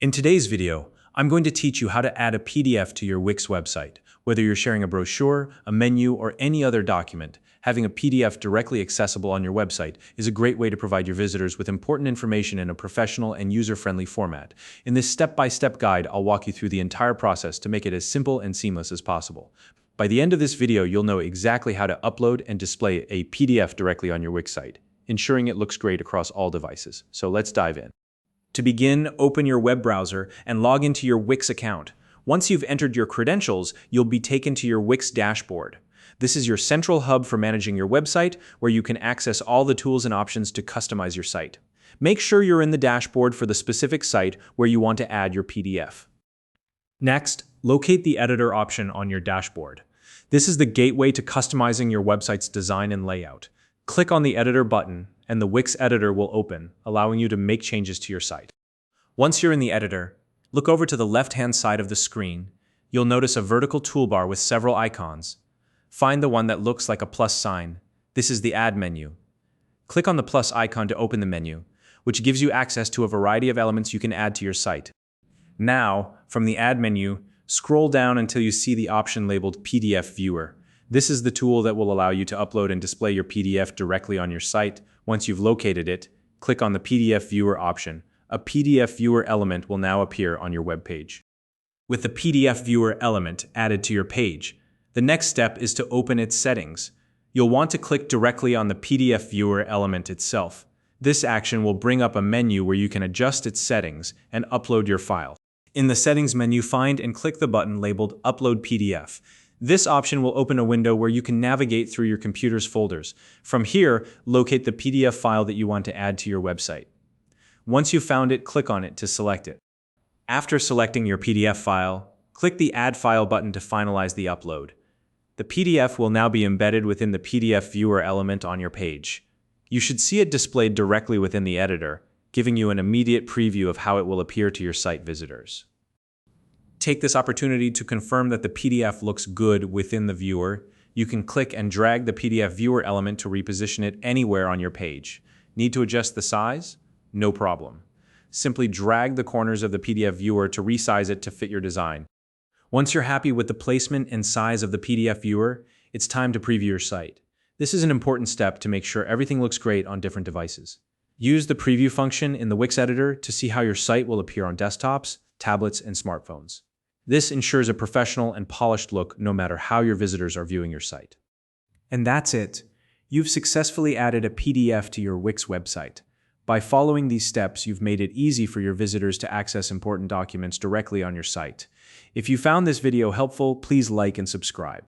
In today's video, I'm going to teach you how to add a PDF to your Wix website. Whether you're sharing a brochure, a menu, or any other document, having a PDF directly accessible on your website is a great way to provide your visitors with important information in a professional and user-friendly format. In this step-by-step guide, I'll walk you through the entire process to make it as simple and seamless as possible. By the end of this video, you'll know exactly how to upload and display a PDF directly on your Wix site, ensuring it looks great across all devices. So let's dive in. To begin, open your web browser and log into your Wix account. Once you've entered your credentials, you'll be taken to your Wix Dashboard. This is your central hub for managing your website, where you can access all the tools and options to customize your site. Make sure you're in the dashboard for the specific site where you want to add your PDF. Next, locate the editor option on your dashboard. This is the gateway to customizing your website's design and layout. Click on the editor button, and the Wix Editor will open, allowing you to make changes to your site. Once you're in the editor, look over to the left-hand side of the screen. You'll notice a vertical toolbar with several icons. Find the one that looks like a plus sign. This is the Add menu. Click on the plus icon to open the menu, which gives you access to a variety of elements you can add to your site. Now, from the Add menu, scroll down until you see the option labeled PDF Viewer. This is the tool that will allow you to upload and display your PDF directly on your site. Once you've located it, click on the PDF Viewer option. A PDF Viewer element will now appear on your web page. With the PDF Viewer element added to your page, the next step is to open its settings. You'll want to click directly on the PDF Viewer element itself. This action will bring up a menu where you can adjust its settings and upload your file. In the Settings menu, find and click the button labeled Upload PDF. This option will open a window where you can navigate through your computer's folders. From here, locate the PDF file that you want to add to your website. Once you've found it, click on it to select it. After selecting your PDF file, click the Add File button to finalize the upload. The PDF will now be embedded within the PDF Viewer element on your page. You should see it displayed directly within the editor, giving you an immediate preview of how it will appear to your site visitors. Take this opportunity to confirm that the PDF looks good within the viewer. You can click and drag the PDF Viewer element to reposition it anywhere on your page. Need to adjust the size? No problem. Simply drag the corners of the PDF Viewer to resize it to fit your design. Once you're happy with the placement and size of the PDF Viewer, it's time to preview your site. This is an important step to make sure everything looks great on different devices. Use the preview function in the Wix Editor to see how your site will appear on desktops, tablets, and smartphones. This ensures a professional and polished look no matter how your visitors are viewing your site. And that's it. You've successfully added a PDF to your Wix website. By following these steps, you've made it easy for your visitors to access important documents directly on your site. If you found this video helpful, please like and subscribe.